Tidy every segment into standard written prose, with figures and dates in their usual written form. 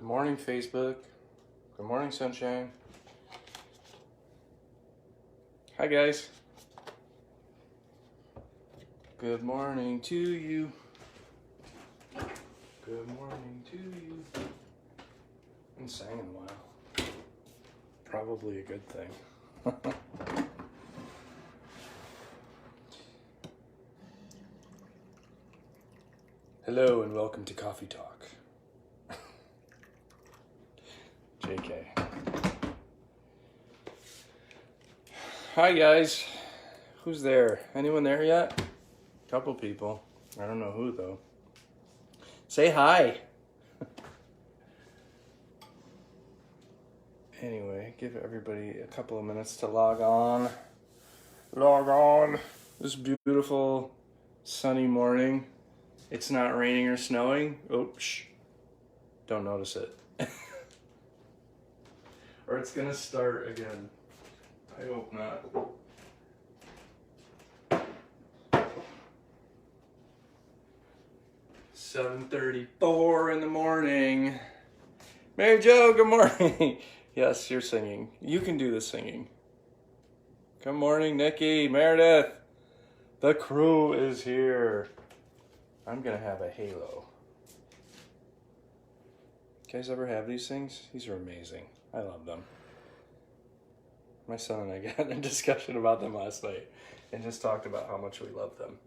morning, Facebook. Good morning, sunshine. Hi, guys. Good morning to you. Good morning to you. I haven't sang in a while. Probably a good thing. Hello and welcome to Coffee Talk. JK. Hi guys. Who's there? Anyone there yet? Couple people. I don't know who though. Say hi. Anyway, give everybody a couple of minutes to log on. Log on. This beautiful sunny morning. It's not raining or snowing. Oh, shh. Don't notice it. Or it's gonna start again. I hope not. 7:34 in the morning. Mary Jo, good morning. Yes, you're singing. You can do the singing. Good morning, Nikki, Meredith. The crew is here. I'm gonna have a halo. You guys ever have these things? These are amazing. I love them. My son and I got in a discussion about them last night and just talked about how much we love them.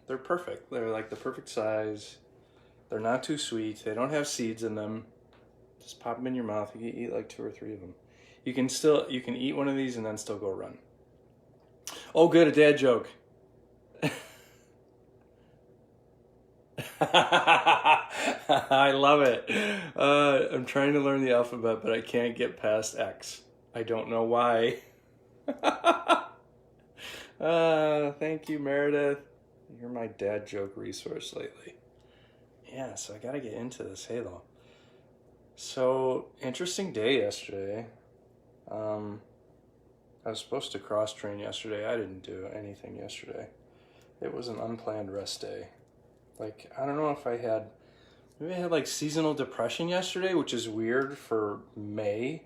They're perfect. They're like the perfect size. They're not too sweet. They don't have seeds in them. Just pop them in your mouth. You can eat like 2 or 3 of them. You can eat one of these and then still go run. Oh, good, a dad joke. I love it. I'm trying to learn the alphabet, but I can't get past X. I don't know why. Thank you, Meredith. You're my dad joke resource lately. Yeah, so I gotta get into this halo. So, interesting day yesterday. I was supposed to cross train yesterday. I didn't do anything yesterday. It was an unplanned rest day. Like, I don't know if maybe I had like seasonal depression yesterday, which is weird for May,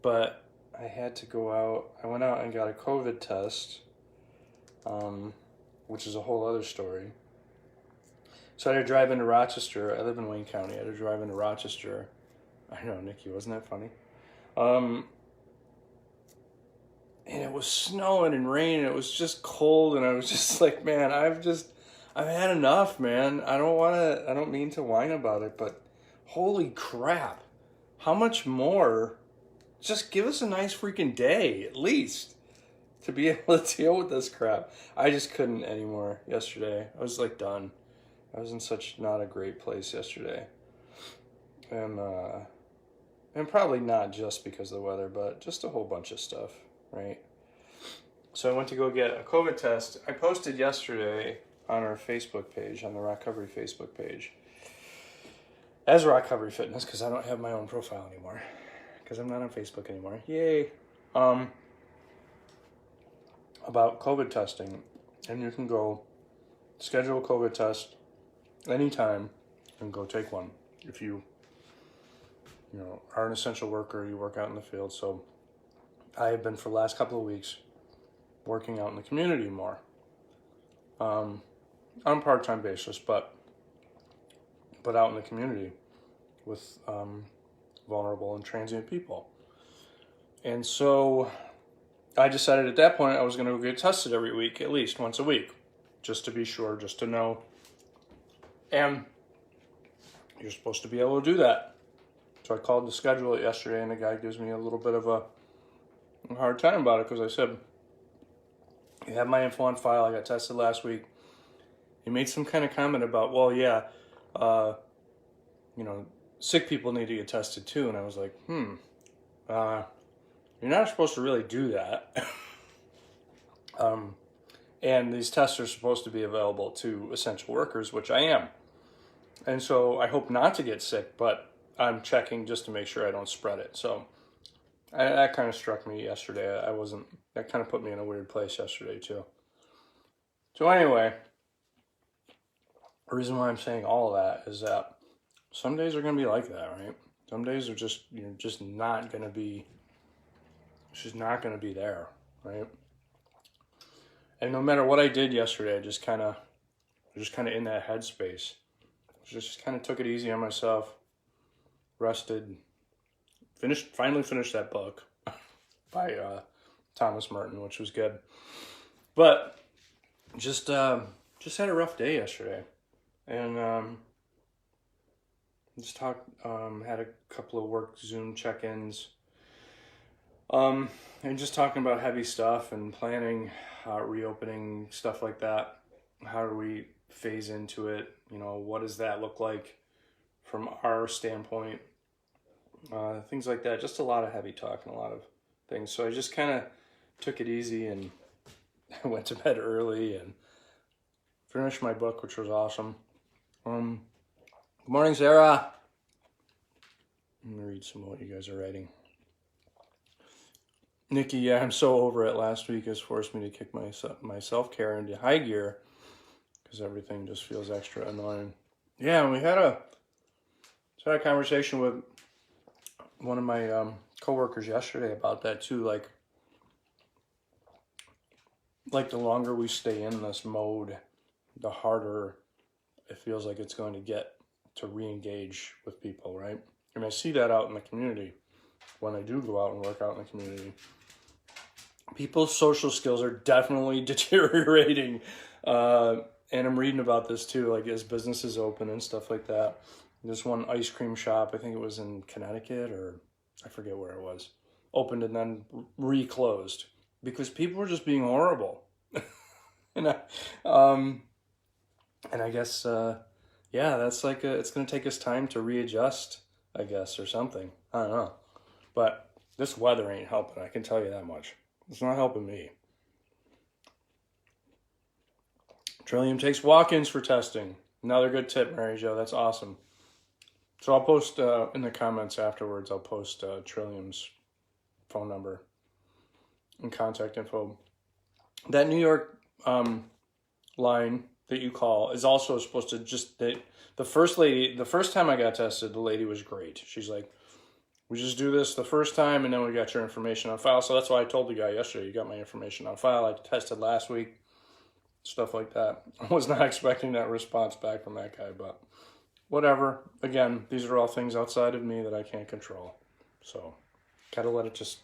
but I had to go out. I went out and got a COVID test, which is a whole other story. So I had to drive into Rochester. I live in Wayne County. I had to drive into Rochester. I know, Nikki, wasn't that funny? And it was snowing and raining. It was just cold, and I was just like, man, I've had enough, man. I don't mean to whine about it, but holy crap. How much more? Just give us a nice freaking day, at least, to be able to deal with this crap. I just couldn't anymore yesterday. I was like done. I was in such not a great place yesterday. And probably not just because of the weather, but just a whole bunch of stuff, right? So I went to go get a COVID test. I posted yesterday on our Facebook page, on the ROCovery Facebook page, as ROCovery Fitness, because I don't have my own profile anymore, because I'm not on Facebook anymore. Yay! About COVID testing, and you can go schedule a COVID test anytime and go take one if you are an essential worker, you work out in the field. So I have been for the last couple of weeks working out in the community more. On a part-time basis, but out in the community with vulnerable and transient people. And so I decided at that point I was going to get tested every week, at least once a week, just to be sure, just to know. And you're supposed to be able to do that. So I called to schedule it yesterday, and the guy gives me a little bit of a hard time about it, because I said, you have my info on file, I got tested last week. He made some kind of comment about, well, yeah, sick people need to get tested too. And I was like, you're not supposed to really do that. And these tests are supposed to be available to essential workers, which I am. And so I hope not to get sick, but I'm checking just to make sure I don't spread it. So that kind of struck me yesterday. That kind of put me in a weird place yesterday too. So anyway, the reason why I'm saying all of that is that some days are going to be like that, right? Some days are just, you're just not going to be, it's just not going to be there, right? And no matter what I did yesterday, I just kind of in that headspace. Just kind of took it easy on myself, rested, finally finished that book by Thomas Merton, which was good. But just had a rough day yesterday, and had a couple of work Zoom check-ins, and just talking about heavy stuff and planning, reopening, stuff like that. How do we phase into it? You know, what does that look like from our standpoint? Things like that. Just a lot of heavy talk and a lot of things. So I just kind of took it easy and I went to bed early and finished my book, which was awesome. Good morning, Sarah. I'm going to read some of what you guys are writing. Nikki, yeah, I'm so over it. Last week has forced me to kick my self-care into high gear because everything just feels extra annoying. Yeah, and we had a conversation with one of my coworkers yesterday about that too. Like the longer we stay in this mode, the harder it feels like it's going to get to re-engage with people, right? And I see that out in the community when I do go out and work out in the community. People's social skills are definitely deteriorating. And I'm reading about this too, like as businesses open and stuff like that. This one ice cream shop, I think it was in Connecticut or I forget where it was, opened and then reclosed because people were just being horrible. And I guess, that's like, it's going to take us time to readjust, I guess, or something. I don't know. But this weather ain't helping, I can tell you that much. It's not helping me. Trillium takes walk-ins for testing. Another good tip, Mary Jo. That's awesome. So I'll post in the comments afterwards, I'll post Trillium's phone number and contact info. That New York line that you call is also supposed to just, the first time I got tested, the lady was great. She's like, we just do this the first time and then we got your information on file. So that's why I told the guy yesterday, you got my information on file. I tested last week, stuff like that. I was not expecting that response back from that guy, but whatever. Again, these are all things outside of me that I can't control. So gotta let it just,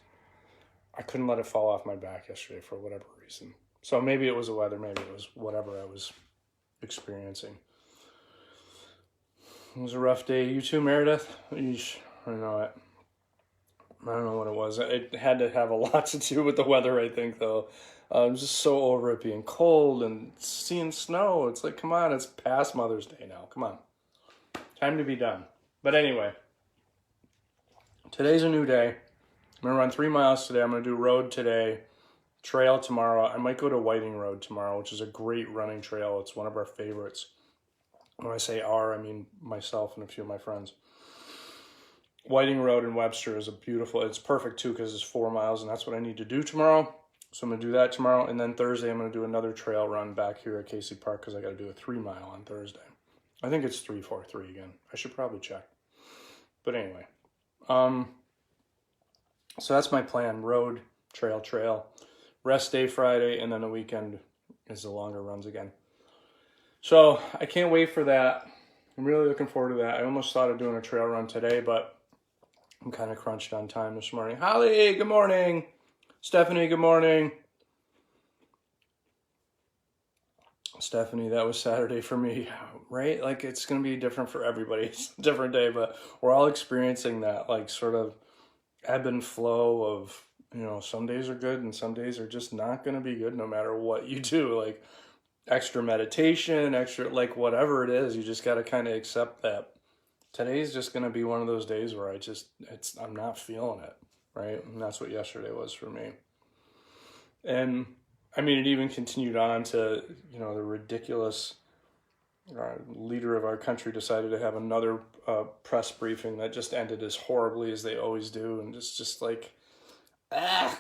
I couldn't let it fall off my back yesterday for whatever reason. So maybe it was the weather, maybe it was whatever I was experiencing. It was a rough day. You too, Meredith? Eesh, I know it. I don't know what it was. It had to have a lot to do with the weather, I think, though. I'm just so over it being cold and seeing snow. It's like, come on, it's past Mother's Day now. Come on. Time to be done. But anyway, today's a new day. I'm going to run 3 miles today. I'm going to do road today, trail tomorrow. I might go to Whiting Road tomorrow, which is a great running trail. It's one of our favorites. When I say our, I mean myself and a few of my friends. Whiting Road in Webster is it's perfect too because it's 4 miles and that's what I need to do tomorrow. So I'm going to do that tomorrow. And then Thursday, I'm going to do another trail run back here at Casey Park because I got to do a 3 mile on Thursday. I think it's 343 again. I should probably check. But anyway, so that's my plan. Road, trail, rest day Friday, and then the weekend is the longer runs again. So I can't wait for that. I'm really looking forward to that. I almost thought of doing a trail run today, but I'm kind of crunched on time this morning. Holly, good morning. Stephanie, good morning. Stephanie, that was Saturday for me, right? Like it's going to be different for everybody. It's a different day, but we're all experiencing that like sort of ebb and flow of, some days are good and some days are just not going to be good no matter what you do. Like extra meditation, extra, like whatever it is, you just got to kind of accept that today's just going to be one of those days where I'm not feeling it, right? And that's what yesterday was for me. And I mean, it even continued on to, the ridiculous leader of our country decided to have another press briefing that just ended as horribly as they always do. And just like, I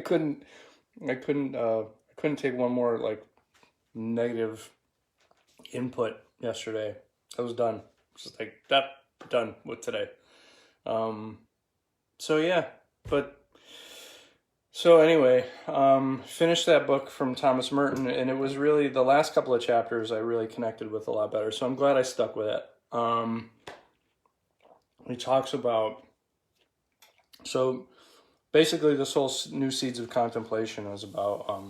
couldn't take one more like negative input yesterday. I was done. Just like that, done with today. So yeah, but so anyway, finished that book from Thomas Merton, and it was really the last couple of chapters I really connected with a lot better. So I'm glad I stuck with it. He talks about, so basically this whole New Seeds of Contemplation is about,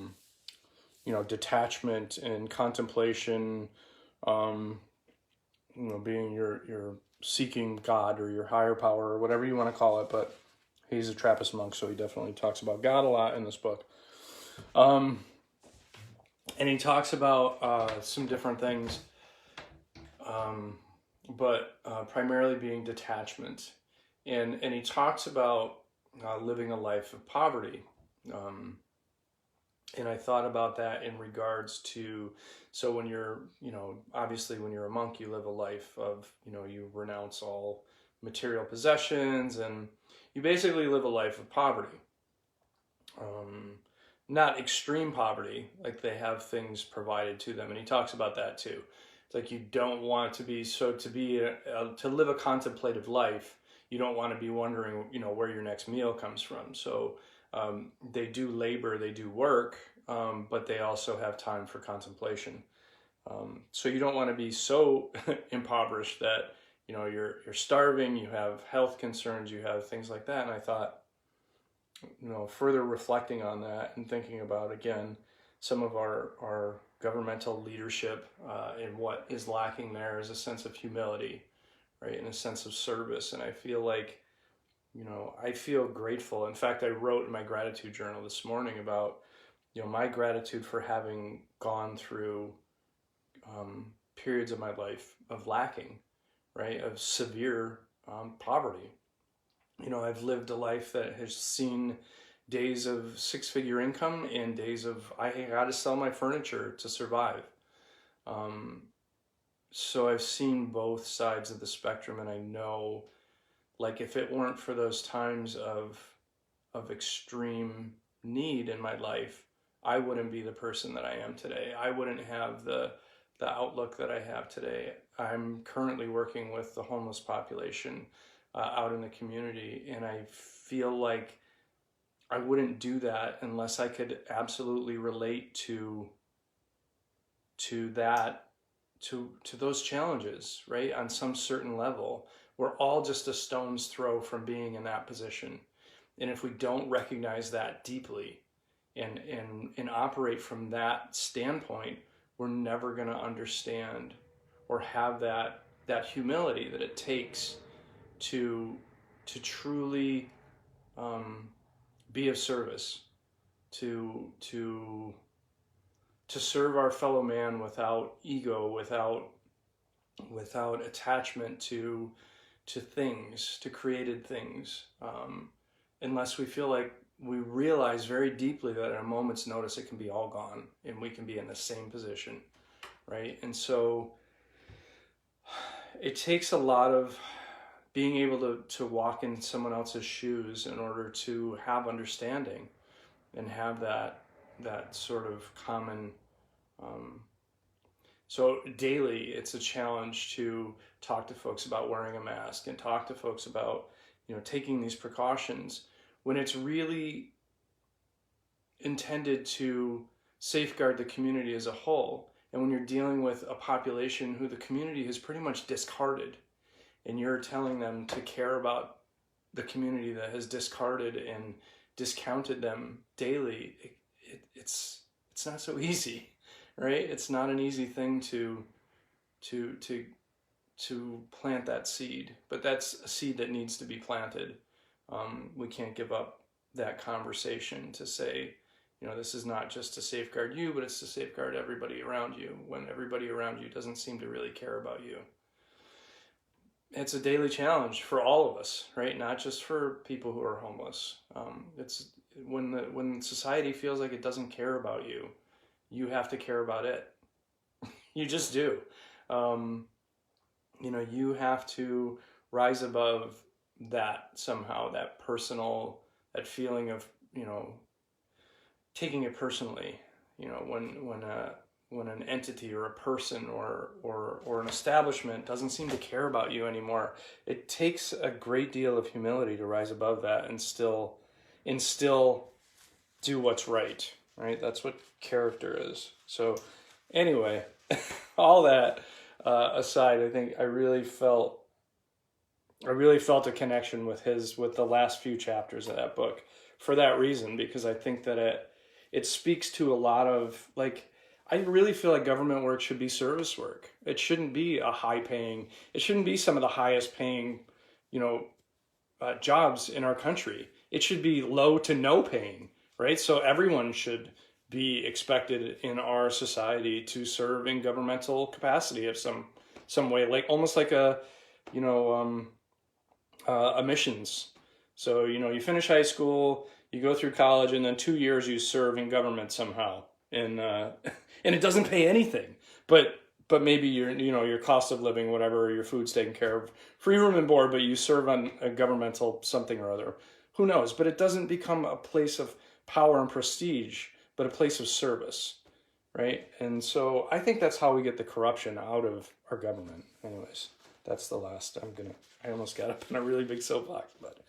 detachment and contemplation, being your seeking God or your higher power or whatever you want to call it, but he's a Trappist monk, so he definitely talks about God a lot in this book. And he talks about some different things, but primarily being detachment. And he talks about living a life of poverty. And I thought about that in regards to, so when you're, obviously when you're a monk, you live a life of, you renounce all material possessions and you basically live a life of poverty. Not extreme poverty, like they have things provided to them. And he talks about that too. It's like you don't want to be, to live a contemplative life, you don't want to be wondering, where your next meal comes from. So they do labor, they do work, but they also have time for contemplation. So you don't want to be so impoverished that, you're starving, you have health concerns, you have things like that. And I thought, further reflecting on that and thinking about, again, some of our governmental leadership and what is lacking there is a sense of humility, right? And a sense of service. And I feel like, I feel grateful. In fact, I wrote in my gratitude journal this morning about, my gratitude for having gone through periods of my life of lacking, right? Of severe poverty. I've lived a life that has seen days of six-figure income and days of I got to sell my furniture to survive. So I've seen both sides of the spectrum, and I know, like, if it weren't for those times of extreme need in my life, I wouldn't be the person that I am today. I wouldn't have the outlook that I have today. I'm currently working with the homeless population out in the community, and I feel like I wouldn't do that unless I could absolutely relate to that, to those challenges, right? On some certain level. We're all just a stone's throw from being in that position. And if we don't recognize that deeply and operate from that standpoint, we're never going to understand or have that humility that it takes to truly be of service, to serve our fellow man without ego, without attachment to things, to created things, unless we feel like we realize very deeply that at a moment's notice it can be all gone and we can be in the same position, right? And so it takes a lot of being able to walk in someone else's shoes in order to have understanding and have that sort of common. So daily, it's a challenge to talk to folks about wearing a mask and talk to folks about, taking these precautions when it's really intended to safeguard the community as a whole. And when you're dealing with a population who the community has pretty much discarded, and you're telling them to care about the community that has discarded and discounted them daily, it's not so easy, right? It's not an easy thing to plant that seed, but that's a seed that needs to be planted. We can't give up that conversation to say, this is not just to safeguard you, but it's to safeguard everybody around you when everybody around you doesn't seem to really care about you. It's a daily challenge for all of us, right? Not just for people who are homeless. It's when society feels like it doesn't care about you, you have to care about it. You just do. You have to rise above that somehow, that personal, that feeling of, taking it personally. When when an entity or a person or an establishment doesn't seem to care about you anymore. It takes a great deal of humility to rise above that and still do what's right, right? That's what character is. So anyway, all that aside, I think I really felt a connection with the last few chapters of that book for that reason, because I think that it speaks to a lot of, like, I really feel like government work should be service work. It shouldn't be it shouldn't be some of the highest paying, jobs in our country. It should be low to no paying, right? So everyone should be expected in our society to serve in governmental capacity of some way, like almost like a missions. So, you finish high school, you go through college, and then 2 years you serve in government somehow. And it doesn't pay anything, but maybe your cost of living, whatever, your food's taken care of, free room and board, but you serve on a governmental something or other. Who knows? But it doesn't become a place of power and prestige, but a place of service, right? And so I think that's how we get the corruption out of our government. Anyways, that's the last. I almost got up in a really big soapbox, but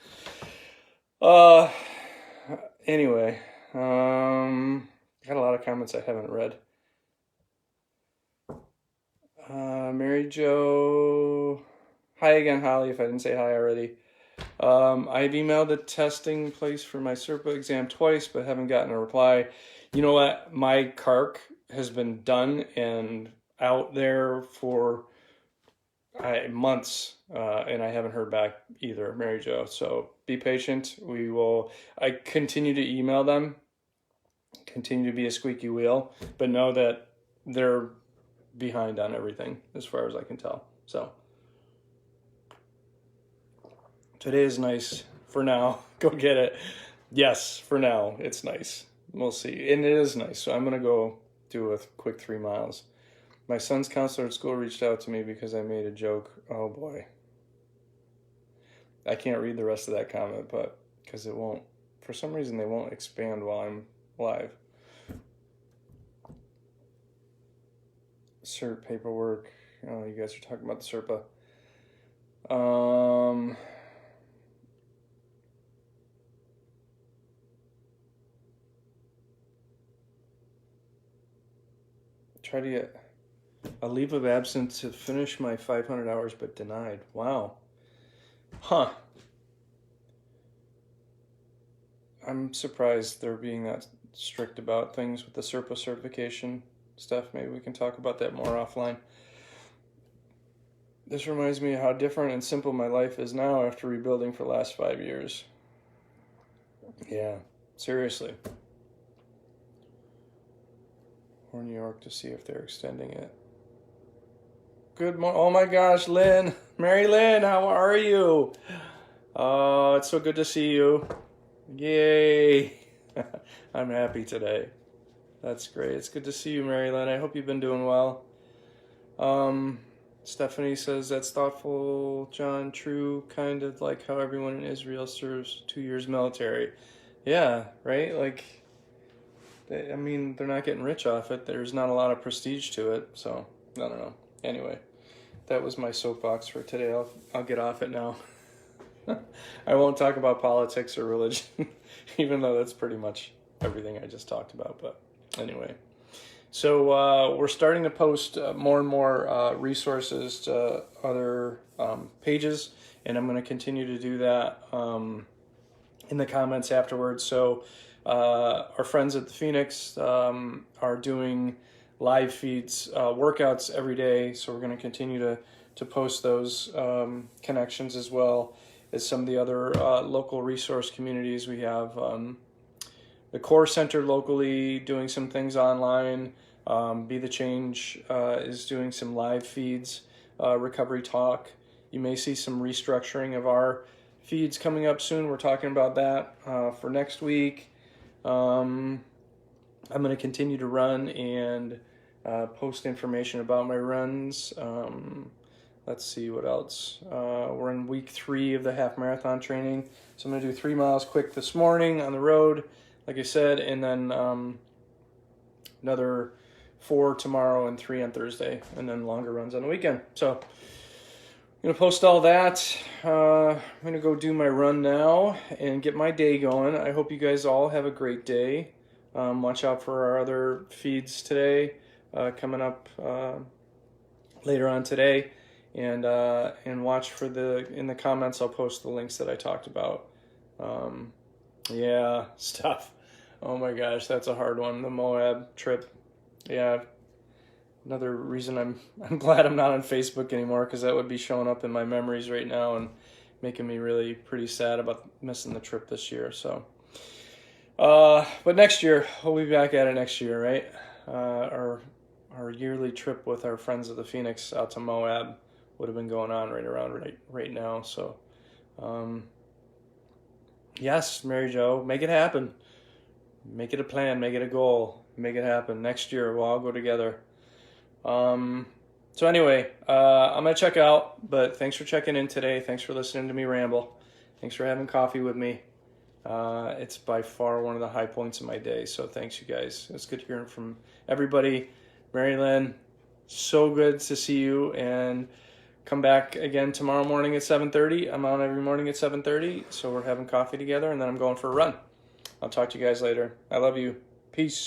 anyway, got a lot of comments I haven't read. Mary Jo, hi again, Holly, if I didn't say hi already. I've emailed the testing place for my SERPA exam twice, but haven't gotten a reply. You know what? My CARC has been done and out there for months, and I haven't heard back either, Mary Jo. So be patient. I continue to email them, continue to be a squeaky wheel, but know that they're behind on everything as far as I can tell. So today is nice for now. Go get it. Yes, for now it's nice. We'll see. And it is nice. So I'm going to go do a quick 3 miles. My son's counselor at school reached out to me because I made a joke. Oh boy. I can't read the rest of that comment, but because for some reason they won't expand while I'm live. CERT paperwork. Oh, you guys are talking about the SERPA. Try to get a leave of absence to finish my 500 hours, but denied. Wow. Huh. I'm surprised they're being that strict about things with the SERPA certification stuff. Maybe we can talk about that more offline. This reminds me of how different and simple my life is now after rebuilding for the last 5 years. Yeah, seriously. Or New York to see if they're extending it. Good morning. Oh my gosh, Lynn. Mary Lynn, how are you? Oh, it's so good to see you. Yay. I'm happy today. That's great. It's good to see you, Mary Lynn. I hope you've been doing well. Stephanie says, that's thoughtful, John. True, kind of like how everyone in Israel serves 2 years military. Yeah, right? Like, they're not getting rich off it. There's not a lot of prestige to it. So, I don't know. Anyway, that was my soapbox for today. I'll get off it now. I won't talk about politics or religion, even though that's pretty much everything I just talked about. But anyway, so we're starting to post more and more resources to other pages, and I'm going to continue to do that in the comments afterwards. So our friends at the Phoenix are doing live feeds, workouts every day, so we're going to continue to post those connections as well as some of the other local resource communities. We have the Core Center locally doing some things online. Be the Change is doing some live feeds, Recovery Talk. You may see some restructuring of our feeds coming up soon. We're talking about that for next week. I'm going to continue to run and post information about my runs. Let's see what else. We're in week 3 of the half marathon training. So I'm going to do 3 miles quick this morning on the road, like I said, and then another 4 tomorrow and 3 on Thursday, and then longer runs on the weekend. So I'm going to post all that. I'm going to go do my run now and get my day going. I hope you guys all have a great day. Watch out for our other feeds today coming up later on today. And watch for in the comments, I'll post the links that I talked about. Yeah, stuff. Oh my gosh, that's a hard one. The Moab trip. Yeah. Another reason I'm glad I'm not on Facebook anymore, because that would be showing up in my memories right now and making me really pretty sad about missing the trip this year. So, but next year, we'll be back at it next year, right? Our yearly trip with our friends of the Phoenix out to Moab would have been going on right now. So, yes, Mary Jo, make it happen. Make it a plan, make it a goal, make it happen. Next year, we'll all go together. So anyway, I'm going to check out, but thanks for checking in today. Thanks for listening to me ramble. Thanks for having coffee with me. It's by far one of the high points of my day, so thanks, you guys. It's good hearing from everybody. Mary Lynn, so good to see you, and come back again tomorrow morning at 7:30. I'm on every morning at 7:30, so we're having coffee together, and then I'm going for a run. I'll talk to you guys later. I love you. Peace.